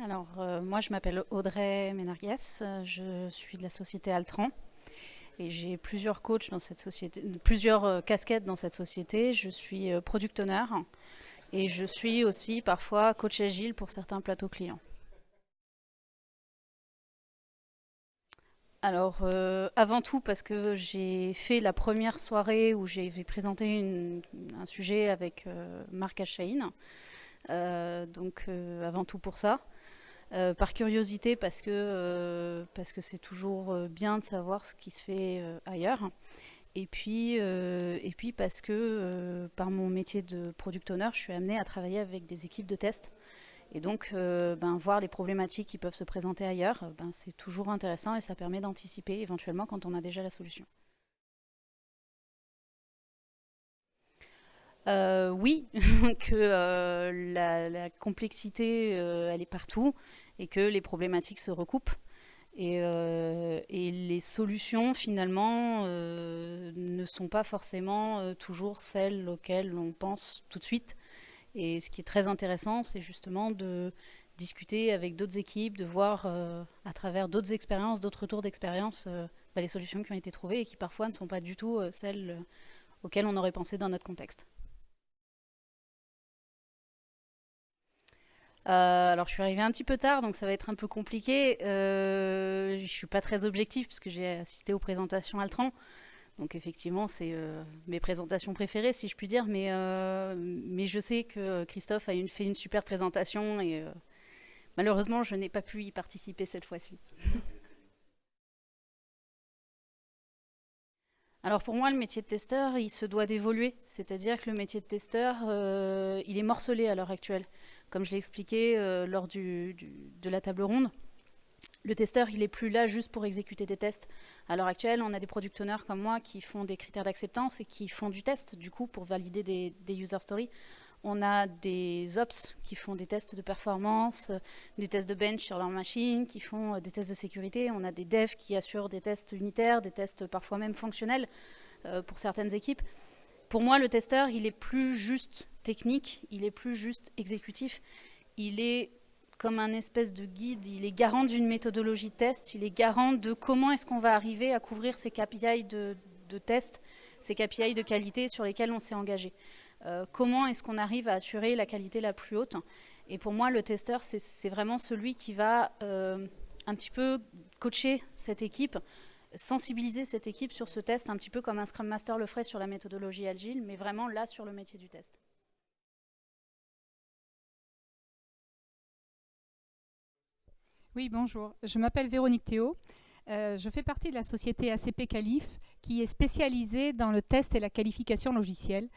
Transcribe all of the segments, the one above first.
Moi, je m'appelle Audrey Ménarguès, je suis de la société Altran et j'ai plusieurs coachs dans cette société, plusieurs casquettes dans cette société. Je suis product owner et je suis aussi parfois coach agile pour certains plateaux clients. Avant tout, parce que j'ai fait la première soirée où j'ai présenté un sujet avec Marc Achaïn. Avant tout pour ça. Par curiosité, parce que c'est toujours bien de savoir ce qui se fait ailleurs. Et puis parce que par mon métier de product owner, je suis amenée à travailler avec des équipes de test. Et donc, voir les problématiques qui peuvent se présenter ailleurs, c'est toujours intéressant et ça permet d'anticiper éventuellement quand on a déjà la solution. Oui, que la complexité, elle est partout et que les problématiques se recoupent. Et les solutions, finalement, ne sont pas forcément toujours celles auxquelles on pense tout de suite. Et ce qui est très intéressant, c'est justement de discuter avec d'autres équipes, de voir à travers d'autres expériences, d'autres retours d'expérience, les solutions qui ont été trouvées et qui parfois ne sont pas du tout celles auxquelles on aurait pensé dans notre contexte. Je suis arrivée un petit peu tard, donc ça va être un peu compliqué. Je suis pas très objective puisque j'ai assisté aux présentations Altran. Donc effectivement, c'est mes présentations préférées, si je puis dire. Mais je sais que Christophe a fait une super présentation et malheureusement, je n'ai pas pu y participer cette fois-ci. Alors pour moi, le métier de testeur, il se doit d'évoluer. C'est-à-dire que le métier de testeur, il est morcelé à l'heure actuelle. Comme je l'ai expliqué lors de la table ronde, le testeur, il n'est plus là juste pour exécuter des tests. À l'heure actuelle, on a des product owners comme moi qui font des critères d'acceptance et qui font du test, du coup, pour valider des user stories. On a des ops qui font des tests de performance, des tests de bench sur leur machine, qui font des tests de sécurité. On a des devs qui assurent des tests unitaires, des tests parfois même fonctionnels pour certaines équipes. Pour moi, le testeur, il est plus juste technique, il est plus juste exécutif. Il est comme un espèce de guide, il est garant d'une méthodologie de test, il est garant de comment est-ce qu'on va arriver à couvrir ces KPI de test, ces KPI de qualité sur lesquels on s'est engagé. Comment est-ce qu'on arrive à assurer la qualité la plus haute. Et pour moi, le testeur, c'est vraiment celui qui va un petit peu coacher cette équipe, sensibiliser cette équipe sur ce test, un petit peu comme un Scrum Master le ferait sur la méthodologie Agile, mais vraiment là sur le métier du test. Oui, bonjour. Je m'appelle Véronique Théo. Je fais partie de la société ACP Qualif qui est spécialisée dans le test et la qualification logicielle.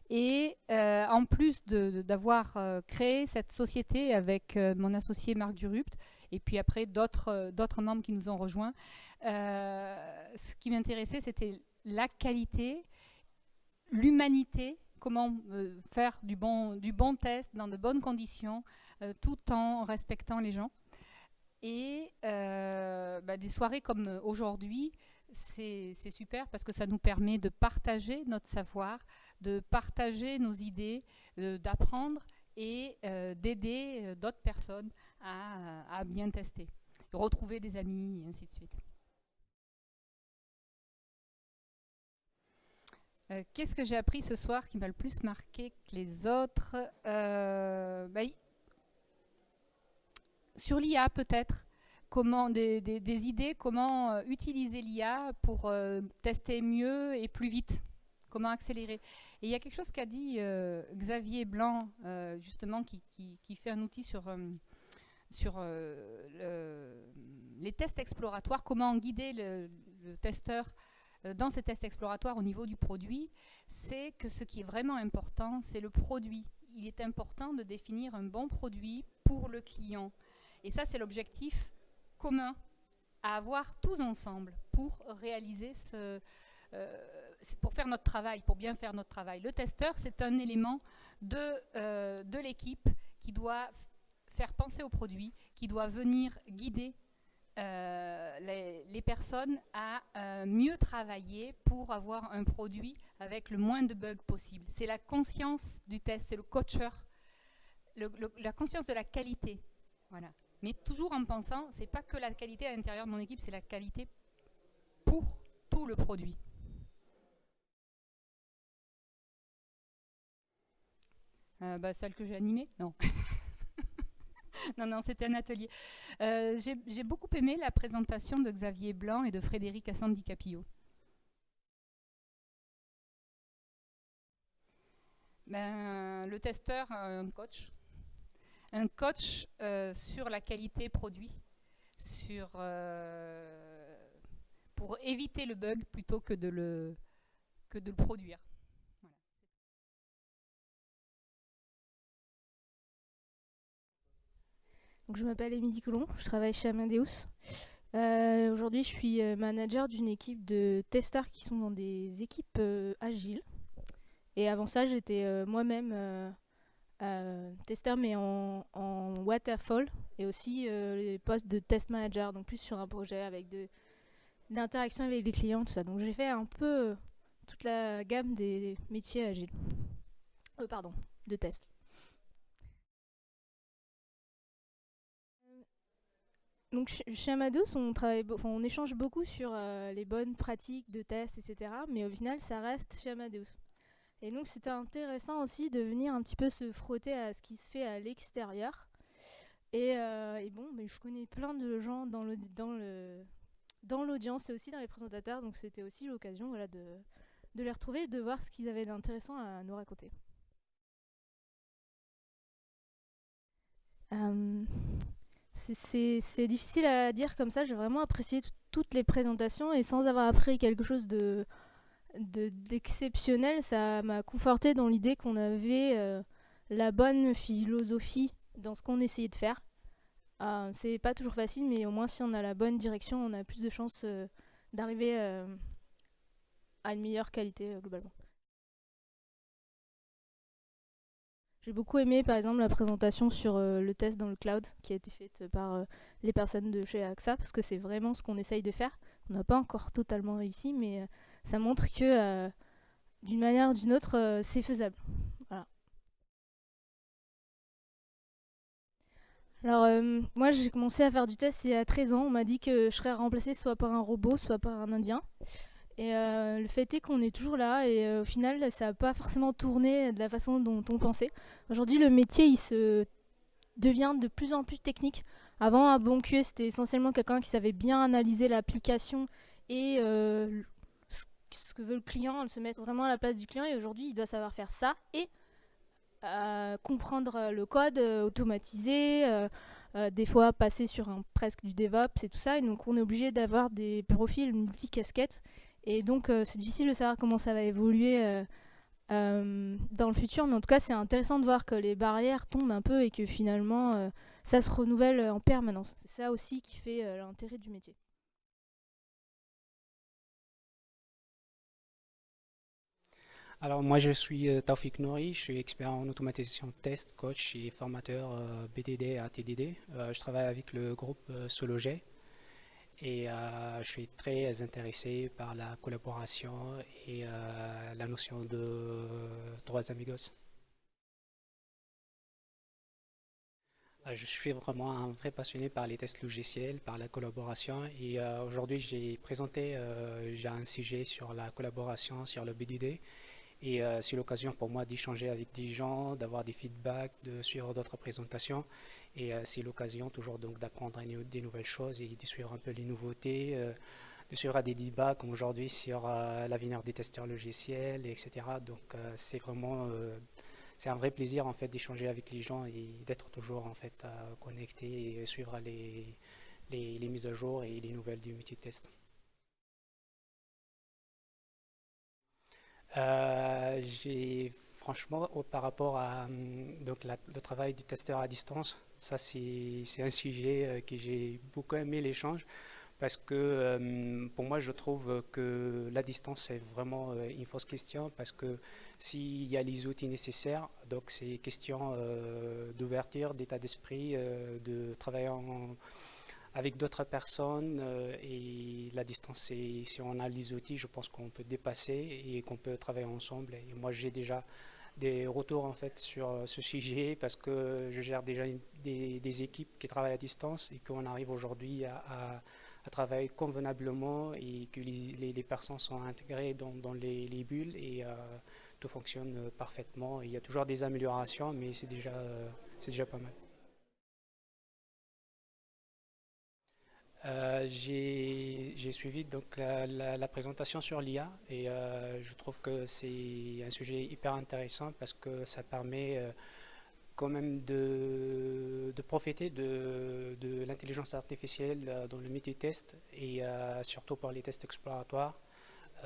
Et en plus d'avoir créé cette société avec mon associé Marc Durupt et puis après d'autres membres qui nous ont rejoints, ce qui m'intéressait, c'était la qualité, l'humanité, comment faire du bon test dans de bonnes conditions tout en respectant les gens. Et des soirées comme aujourd'hui, c'est super parce que ça nous permet de partager notre savoir, de partager nos idées, d'apprendre et d'aider d'autres personnes à bien tester, retrouver des amis et ainsi de suite. Qu'est-ce que j'ai appris ce soir qui m'a le plus marqué que les autres sur l'IA peut-être, comment des idées, comment utiliser l'IA pour tester mieux et plus vite, comment accélérer. Et il y a quelque chose qu'a dit Xavier Blanc, justement, qui fait un outil sur les tests exploratoires, comment guider le testeur dans ces tests exploratoires au niveau du produit. C'est que ce qui est vraiment important, c'est le produit. Il est important de définir un bon produit pour le client. Et ça, c'est l'objectif commun à avoir tous ensemble pour réaliser pour faire notre travail, pour bien faire notre travail. Le testeur, c'est un élément de l'équipe qui doit faire penser au produit, qui doit venir guider les personnes à mieux travailler pour avoir un produit avec le moins de bugs possible. C'est la conscience du test, c'est le coacheur, la conscience de la qualité. Voilà. Mais toujours en pensant, c'est pas que la qualité à l'intérieur de mon équipe, c'est la qualité pour tout le produit. Celle que j'ai animée? Non. non, c'était un atelier. J'ai beaucoup aimé la présentation de Xavier Blanc et de Frédéric Assandi Capillo. Le testeur, un coach. Un coach sur la qualité produit, pour éviter le bug plutôt que de le produire. Voilà. Donc, je m'appelle Émilie Colomb, je travaille chez Amadeus. Aujourd'hui, je suis manager d'une équipe de testeurs qui sont dans des équipes agiles. Et avant ça, j'étais moi-même testeur, mais en waterfall, et aussi les postes de test manager, donc plus sur un projet avec de l'interaction avec les clients, tout ça. Donc j'ai fait un peu toute la gamme des métiers agiles. De test. Donc chez Amadeus, on échange beaucoup sur les bonnes pratiques de test, etc. Mais au final, ça reste chez Amadeus. Et donc c'était intéressant aussi de venir un petit peu se frotter à ce qui se fait à l'extérieur. Et je connais plein de gens dans l'audience et aussi dans les présentateurs. Donc c'était aussi l'occasion de les retrouver et de voir ce qu'ils avaient d'intéressant à nous raconter. C'est difficile à dire comme ça. J'ai vraiment apprécié toutes les présentations, et sans avoir appris quelque chose d'exceptionnel, ça m'a conforté dans l'idée qu'on avait la bonne philosophie dans ce qu'on essayait de faire. C'est pas toujours facile, mais au moins si on a la bonne direction, on a plus de chances d'arriver à une meilleure qualité globalement. J'ai beaucoup aimé par exemple la présentation sur le test dans le cloud qui a été faite par les personnes de chez AXA, parce que c'est vraiment ce qu'on essaye de faire. On n'a pas encore totalement réussi, mais ça montre que d'une manière ou d'une autre, c'est faisable. Voilà. Alors moi j'ai commencé à faire du test il y a 13 ans. On m'a dit que je serais remplacée soit par un robot, soit par un Indien. Et le fait est qu'on est toujours là, et au final ça n'a pas forcément tourné de la façon dont on pensait. Aujourd'hui le métier il se devient de plus en plus technique. Avant, un bon QA c'était essentiellement quelqu'un qui savait bien analyser l'application et ce que veut le client, se mettre vraiment à la place du client. Et aujourd'hui il doit savoir faire ça et comprendre le code, automatiser, des fois passer sur presque du DevOps et tout ça. Et donc on est obligé d'avoir des profils multi-casquettes. Et donc c'est difficile de savoir comment ça va évoluer dans le futur, mais en tout cas c'est intéressant de voir que les barrières tombent un peu et que finalement ça se renouvelle en permanence. C'est ça aussi qui fait l'intérêt du métier. Alors moi je suis Taufik Nouri, je suis expert en automatisation test, coach et formateur BDD à TDD. Je travaille avec le groupe Sologet. Et je suis très intéressé par la collaboration et la notion de trois amigos. Je suis vraiment un vrai passionné par les tests logiciels, par la collaboration. Et aujourd'hui, j'ai un sujet sur la collaboration, sur le BDD. Et c'est l'occasion pour moi d'échanger avec des gens, d'avoir des feedbacks, de suivre d'autres présentations. Et c'est l'occasion toujours donc d'apprendre des nouvelles choses et de suivre un peu les nouveautés, de suivre des débats comme aujourd'hui sur l'avenir des testeurs logiciels, etc. Donc c'est un vrai plaisir en fait d'échanger avec les gens et d'être toujours en fait connecté et suivre les mises à jour et les nouvelles du métier de test. Franchement, par rapport à donc le travail du testeur à distance, ça c'est un sujet que j'ai beaucoup aimé l'échange parce que pour moi je trouve que la distance c'est vraiment une fausse question parce que s'il y a les outils nécessaires, donc c'est question d'ouverture, d'état d'esprit, de travailler avec d'autres personnes et la distance, si on a les outils, je pense qu'on peut dépasser et qu'on peut travailler ensemble. Et moi, j'ai déjà des retours en fait sur ce sujet parce que je gère déjà des équipes qui travaillent à distance et qu'on arrive aujourd'hui à travailler convenablement et que les personnes sont intégrées dans les bulles et tout fonctionne parfaitement. Il y a toujours des améliorations, mais c'est déjà pas mal. J'ai suivi donc la présentation sur l'IA et je trouve que c'est un sujet hyper intéressant parce que ça permet quand même de profiter de l'intelligence artificielle dans le métier test et surtout pour les tests exploratoires.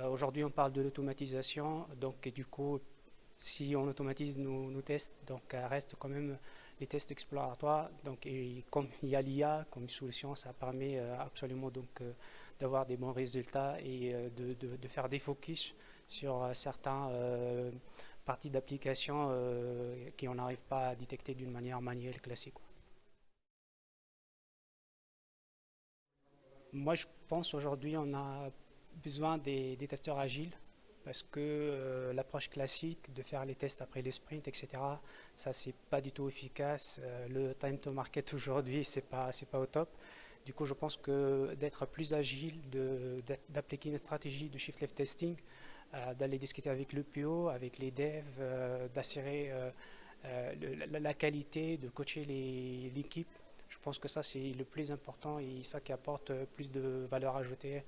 Aujourd'hui, on parle de l'automatisation, donc et du coup, si on automatise nos tests, donc reste quand même les tests exploratoires. Donc, et comme il y a l'IA comme solution, ça permet absolument donc d'avoir des bons résultats et de faire des focus sur certains parties d'application qu'on n'arrive pas à détecter d'une manière manuelle classique. Moi, je pense aujourd'hui on a besoin des testeurs agiles parce que l'approche classique de faire les tests après les sprints, etc., ça c'est pas du tout efficace. Le time to market aujourd'hui, c'est pas au top. Du coup, je pense que d'être plus agile, d'appliquer une stratégie de shift left testing, d'aller discuter avec le PO, avec les devs, d'assurer la qualité, de coacher l'équipe. Je pense que ça c'est le plus important et ça qui apporte plus de valeur ajoutée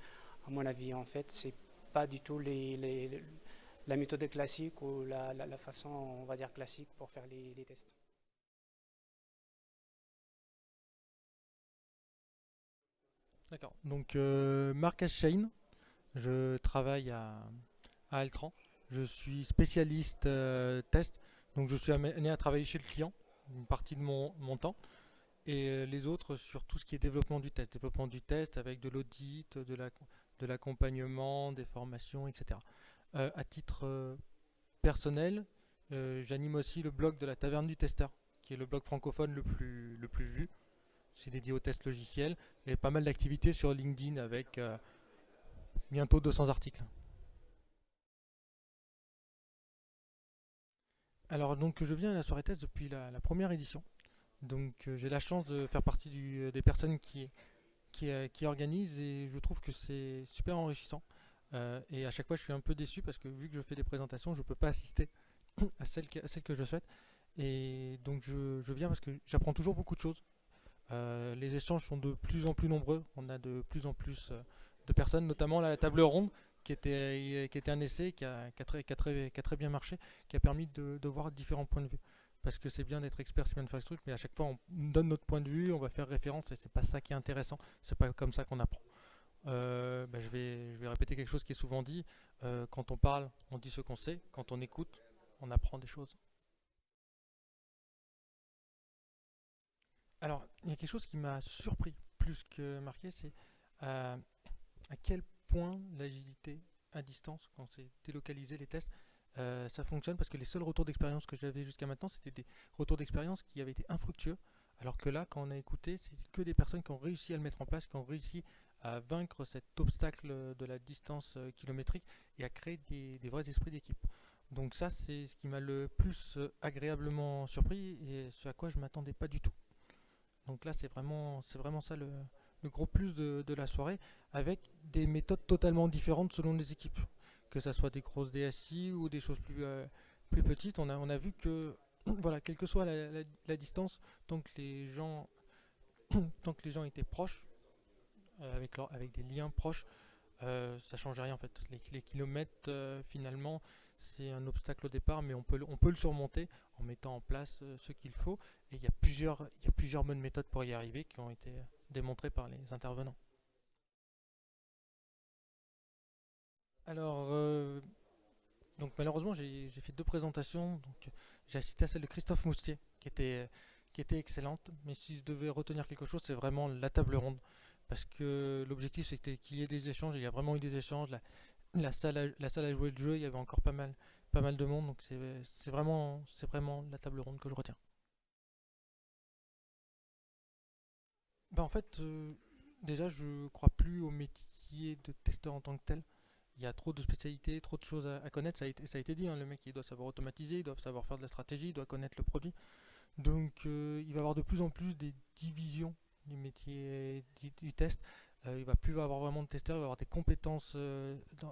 à mon avis. En fait, c'est pas du tout la méthode classique ou la façon, on va dire, classique pour faire les tests. D'accord. Donc, Marc Shane, je travaille à Altran. Je suis spécialiste test, donc je suis amené à travailler chez le client une partie de mon temps et les autres sur tout ce qui est développement du test. Développement du test avec de l'audit, de l'accompagnement, des formations, etc. À titre personnel, j'anime aussi le blog de la Taverne du Testeur, qui est le blog francophone le plus vu. C'est dédié aux tests logiciels et pas mal d'activités sur LinkedIn avec bientôt 200 articles. Alors donc je viens à la soirée test depuis la première édition. Donc j'ai la chance de faire partie des personnes qui organisent et je trouve que c'est super enrichissant. Et à chaque fois je suis un peu déçu parce que vu que je fais des présentations, je ne peux pas assister à celles que je souhaite. Et donc je viens parce que j'apprends toujours beaucoup de choses. Les échanges sont de plus en plus nombreux. On a de plus en plus de personnes, notamment la table ronde qui était un essai qui a très bien marché, qui a permis de voir différents points de vue. Parce que c'est bien d'être expert, c'est bien de faire ce truc, mais à chaque fois on donne notre point de vue, on va faire référence et c'est pas ça qui est intéressant, c'est pas comme ça qu'on apprend. Je vais répéter quelque chose qui est souvent dit. Quand on parle, on dit ce qu'on sait. Quand on écoute, on apprend des choses. Alors, il y a quelque chose qui m'a surpris plus que marqué, c'est à quel point l'agilité à distance, quand c'est délocalisé les tests, ça fonctionne parce que les seuls retours d'expérience que j'avais jusqu'à maintenant, c'était des retours d'expérience qui avaient été infructueux. Alors que là, quand on a écouté, c'est que des personnes qui ont réussi à le mettre en place, qui ont réussi à vaincre cet obstacle de la distance kilométrique et à créer des vrais esprits d'équipe. Donc ça, c'est ce qui m'a le plus agréablement surpris et ce à quoi je ne m'attendais pas du tout. Donc là, c'est vraiment ça le gros plus de la soirée, avec des méthodes totalement différentes selon les équipes. Que ça soit des grosses DSI ou des choses plus petites, on a vu que, voilà, quelle que soit la distance, tant que les gens, tant que les gens étaient proches, avec des liens proches, ça change rien en fait. Les kilomètres, finalement, c'est un obstacle au départ, mais on peut le surmonter en mettant en place ce qu'il faut. Et il y a plusieurs bonnes méthodes pour y arriver qui ont été démontrées par les intervenants. Alors, donc malheureusement, j'ai fait deux présentations. Donc, j'ai assisté à celle de Christophe Moustier, qui était excellente. Mais si je devais retenir quelque chose, c'est vraiment la table ronde. Parce que l'objectif, c'était qu'il y ait des échanges. Il y a vraiment eu des échanges. La salle à jouer le jeu, il y avait encore pas mal de monde. Donc, c'est vraiment la table ronde que je retiens. En fait, déjà, je crois plus au métier de testeur en tant que tel. il y a trop de spécialités, trop de choses à connaître. Ça a été dit, hein, le mec il doit savoir automatiser, il doit savoir faire de la stratégie, il doit connaître le produit. Donc il va y avoir de plus en plus des divisions du métier du test. Il va plus avoir vraiment de testeurs, il va avoir des compétences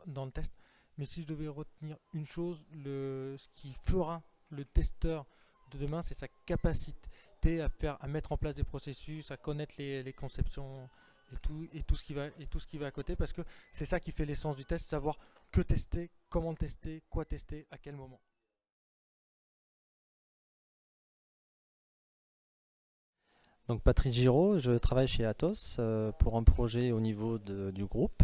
dans le test. Mais si je devais retenir une chose, ce qui fera le testeur de demain, c'est sa capacité à mettre en place des processus, à connaître les conceptions et tout ce qui va à côté, parce que c'est ça qui fait l'essence du test, savoir que tester, comment tester, quoi tester, à quel moment. Donc Patrice Giraud, je travaille chez Atos pour un projet au niveau du groupe.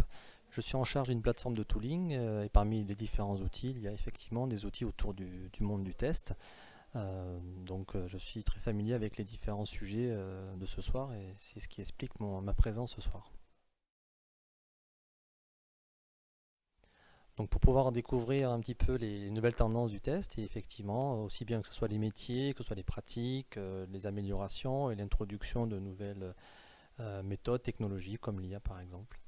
Je suis en charge d'une plateforme de tooling et parmi les différents outils, il y a effectivement des outils autour du monde du test. Donc je suis très familier avec les différents sujets de ce soir et c'est ce qui explique ma présence ce soir. Donc pour pouvoir découvrir un petit peu les nouvelles tendances du test, et effectivement, aussi bien que ce soit les métiers, que ce soit les pratiques, les améliorations et l'introduction de nouvelles méthodes, technologies comme l'IA par exemple.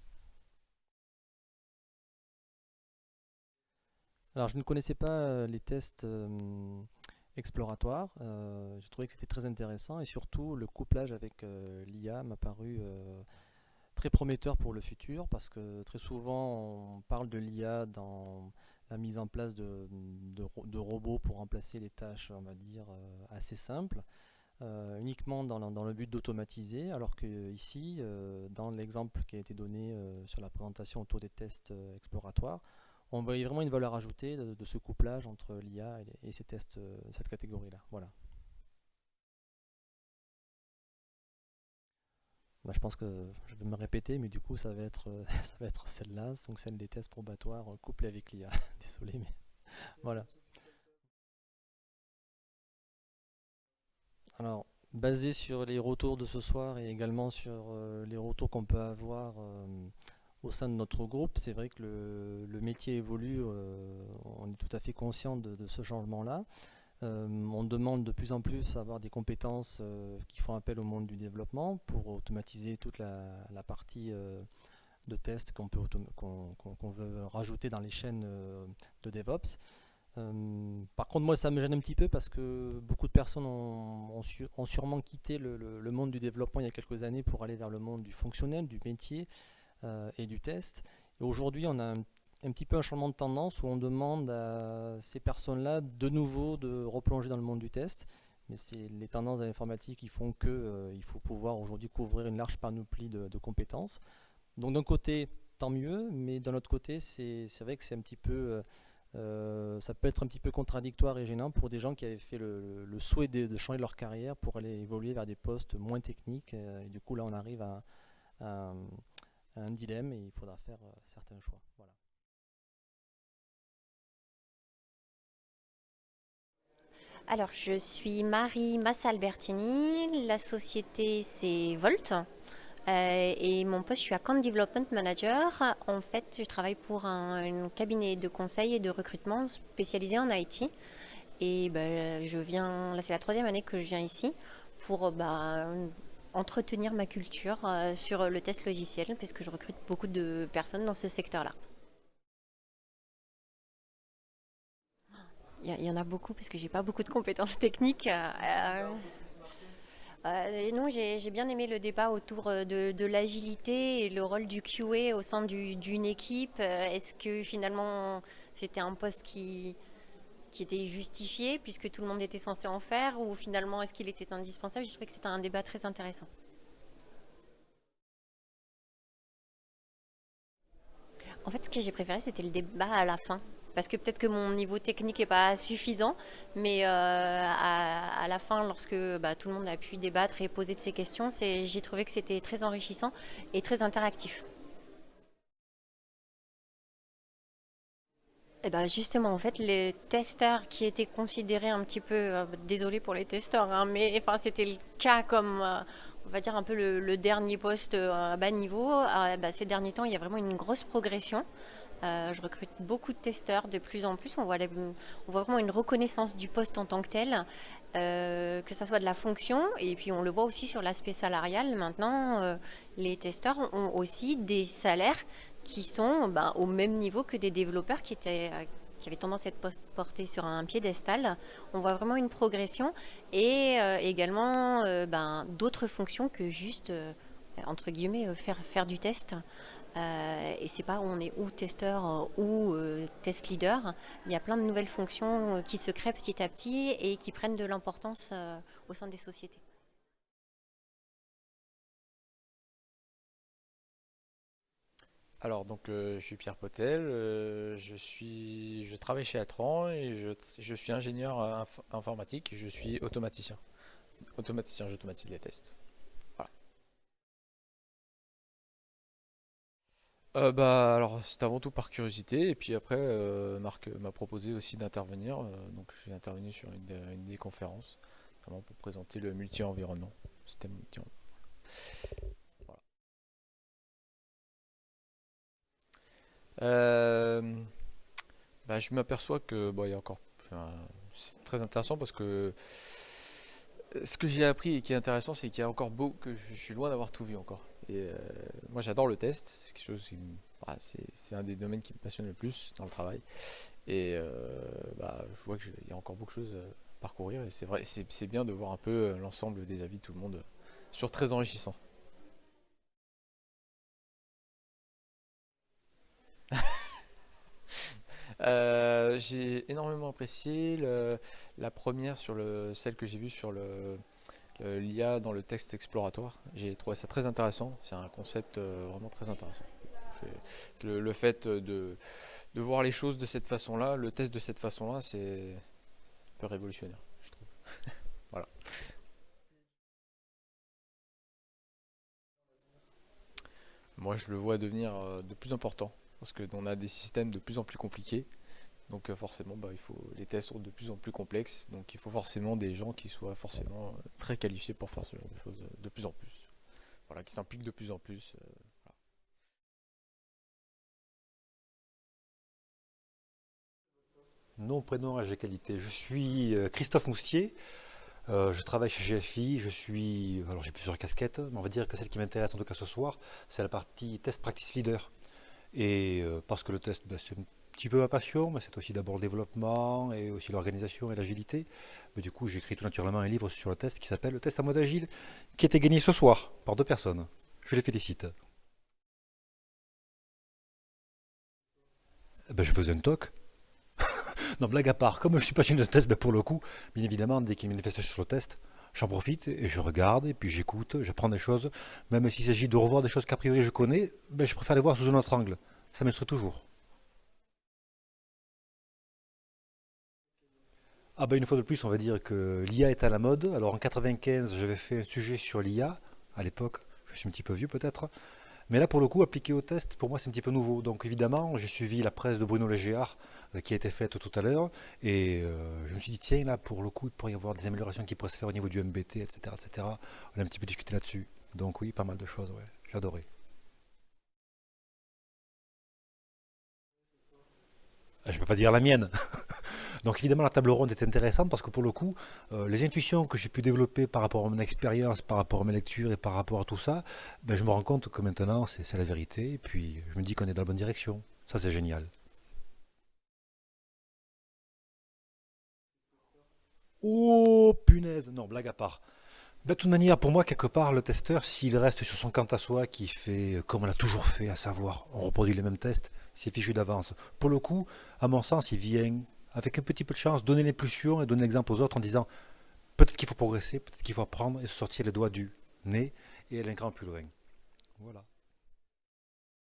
Alors je ne connaissais pas les tests exploratoires, j'ai trouvé que c'était très intéressant et surtout le couplage avec l'IA m'a paru très prometteur pour le futur parce que très souvent on parle de l'IA dans la mise en place de robots pour remplacer les tâches, on va dire, assez simples, uniquement dans le but d'automatiser, alors que ici, dans l'exemple qui a été donné sur la présentation autour des tests exploratoires, on voit vraiment une valeur ajoutée de ce couplage entre l'IA et ces tests, cette catégorie-là. Voilà. Bah, je pense que je vais me répéter, mais du coup ça va être celle-là, donc celle des tests probatoires couplée avec l'IA. Désolé, mais voilà. Alors, basé sur les retours de ce soir et également sur les retours qu'on peut avoir au sein de notre groupe, c'est vrai que le métier évolue, on est tout à fait conscient de ce changement-là. On demande de plus en plus à avoir des compétences qui font appel au monde du développement pour automatiser toute la partie de tests qu'on veut rajouter dans les chaînes de DevOps. Par contre, moi, ça me gêne un petit peu parce que beaucoup de personnes ont sûrement quitté le monde du développement il y a quelques années pour aller vers le monde du fonctionnel, du métier et du test. Et aujourd'hui, on a un petit peu un changement de tendance où on demande à ces personnes-là de nouveau de replonger dans le monde du test. Mais c'est les tendances de l'informatique qui font qu'il faut pouvoir aujourd'hui couvrir une large panoplie de compétences. Donc d'un côté, tant mieux, mais d'un autre côté, c'est vrai que c'est un petit peu, ça peut être un petit peu contradictoire et gênant pour des gens qui avaient fait le souhait de changer leur carrière pour aller évoluer vers des postes moins techniques. Et du coup, là, on arrive à un dilemme et il faudra faire certains choix. Voilà. Alors, je suis Marie Massa-Albertini, la société c'est Volt et mon poste, je suis Account Development Manager. En fait, je travaille pour un cabinet de conseil et de recrutement spécialisé en IT. Et là c'est la 3e année que je viens ici pour entretenir ma culture sur le test logiciel parce que je recrute beaucoup de personnes dans ce secteur-là. Il y en a beaucoup parce que j'ai pas beaucoup de compétences techniques. Non, j'ai bien aimé le débat autour de l'agilité et le rôle du QA au sein d'une équipe. Est-ce que finalement c'était un poste qui était justifié puisque tout le monde était censé en faire ou finalement est-ce qu'il était indispensable? Je trouvais que c'était un débat très intéressant. En fait, ce que j'ai préféré, c'était le débat à la fin. Parce que peut-être que mon niveau technique n'est pas suffisant, mais à la fin, lorsque tout le monde a pu débattre et poser de ses questions, j'ai trouvé que c'était très enrichissant et très interactif. Et justement, en fait, les testeurs qui étaient considérés un petit peu, désolé pour les testeurs, hein, mais enfin, c'était le cas comme, on va dire un peu le dernier poste à bas niveau. Ces derniers temps, il y a vraiment une grosse progression. Je recrute beaucoup de testeurs de plus en plus. On voit vraiment une reconnaissance du poste en tant que tel, que ce soit de la fonction, et puis on le voit aussi sur l'aspect salarial. Maintenant, les testeurs ont aussi des salaires qui sont au même niveau que des développeurs qui avaient tendance à être portés sur un piédestal. On voit vraiment une progression et également d'autres fonctions que juste, entre guillemets, faire du test. Et c'est pas on est ou testeur ou test leader. Il y a plein de nouvelles fonctions qui se créent petit à petit et qui prennent de l'importance au sein des sociétés. Alors donc je suis Pierre Potel, je travaille chez Altran et je suis ingénieur informatique, je suis automaticien. Automaticien, j'automatise les tests. Voilà. Alors c'est avant tout par curiosité et puis après Marc m'a proposé aussi d'intervenir, donc je suis intervenu sur une des conférences, notamment pour présenter le multi-environnement, système multi-environnement. Je m'aperçois que il y a encore c'est très intéressant parce que ce que j'ai appris et qui est intéressant, c'est qu'il y a encore que je suis loin d'avoir tout vu encore. Et moi j'adore le test, c'est quelque chose c'est un des domaines qui me passionne le plus dans le travail. Et je vois qu'il y a encore beaucoup de choses à parcourir et c'est vrai, c'est bien de voir un peu l'ensemble des avis de tout le monde sur très enrichissant. J'ai énormément apprécié la première celle que j'ai vue sur l'IA dans le texte exploratoire. J'ai trouvé ça très intéressant. C'est un concept vraiment très intéressant. Le fait de voir les choses de cette façon-là, le test de cette façon-là, c'est un peu révolutionnaire, je trouve. Voilà. Moi, je le vois devenir de plus important. Parce qu'on a des systèmes de plus en plus compliqués, donc forcément les tests sont de plus en plus complexes, donc il faut forcément des gens qui soient forcément très qualifiés pour faire ce genre de choses de plus en plus, voilà, qui s'impliquent de plus en plus. Voilà. Nom, prénom, âge et qualité. Je suis Christophe Moustier, je travaille chez GFI, alors j'ai plusieurs casquettes, mais on va dire que celle qui m'intéresse en tout cas ce soir, c'est la partie test practice leader. Et parce que le test, c'est un petit peu ma passion, mais c'est aussi d'abord le développement et aussi l'organisation et l'agilité. Mais du coup, j'ai écrit tout naturellement un livre sur le test qui s'appelle Le test en mode agile, qui a été gagné ce soir par 2 personnes. Je les félicite. Je faisais un talk. Non, blague à part, comme je suis passionné de test, pour le coup, bien évidemment, dès qu'il y a une manifestation sur le test, j'en profite et je regarde et puis j'écoute, j'apprends des choses. Même s'il s'agit de revoir des choses qu'a priori je connais, je préfère les voir sous un autre angle. Ça m'instruit toujours. Une fois de plus, on va dire que l'IA est à la mode. Alors en 95, j'avais fait un sujet sur l'IA. À l'époque, je suis un petit peu vieux peut-être. Mais là, pour le coup, appliqué au test, pour moi, c'est un petit peu nouveau. Donc évidemment, j'ai suivi la presse de Bruno Légéard qui a été faite tout à l'heure. Et je me suis dit, tiens, là, pour le coup, il pourrait y avoir des améliorations qui pourraient se faire au niveau du MBT, etc., etc. On a un petit peu discuté là-dessus. Donc oui, pas mal de choses, ouais. J'ai adoré. Je ne peux pas dire la mienne. Donc évidemment, la table ronde est intéressante parce que pour le coup, les intuitions que j'ai pu développer par rapport à mon expérience, par rapport à mes lectures et par rapport à tout ça, je me rends compte que maintenant, c'est la vérité. Et puis, je me dis qu'on est dans la bonne direction. Ça, c'est génial. Oh, punaise. Non, blague à part. De toute manière, pour moi, quelque part, le testeur, s'il reste sur son quant à soi, qui fait comme on l'a toujours fait, à savoir, on reproduit les mêmes tests, c'est fichu d'avance. Pour le coup, à mon sens, il vient, avec un petit peu de chance, donner l'impulsion et donner l'exemple aux autres en disant peut-être qu'il faut progresser, peut-être qu'il faut apprendre et se sortir les doigts du nez et aller un cran plus loin. Voilà.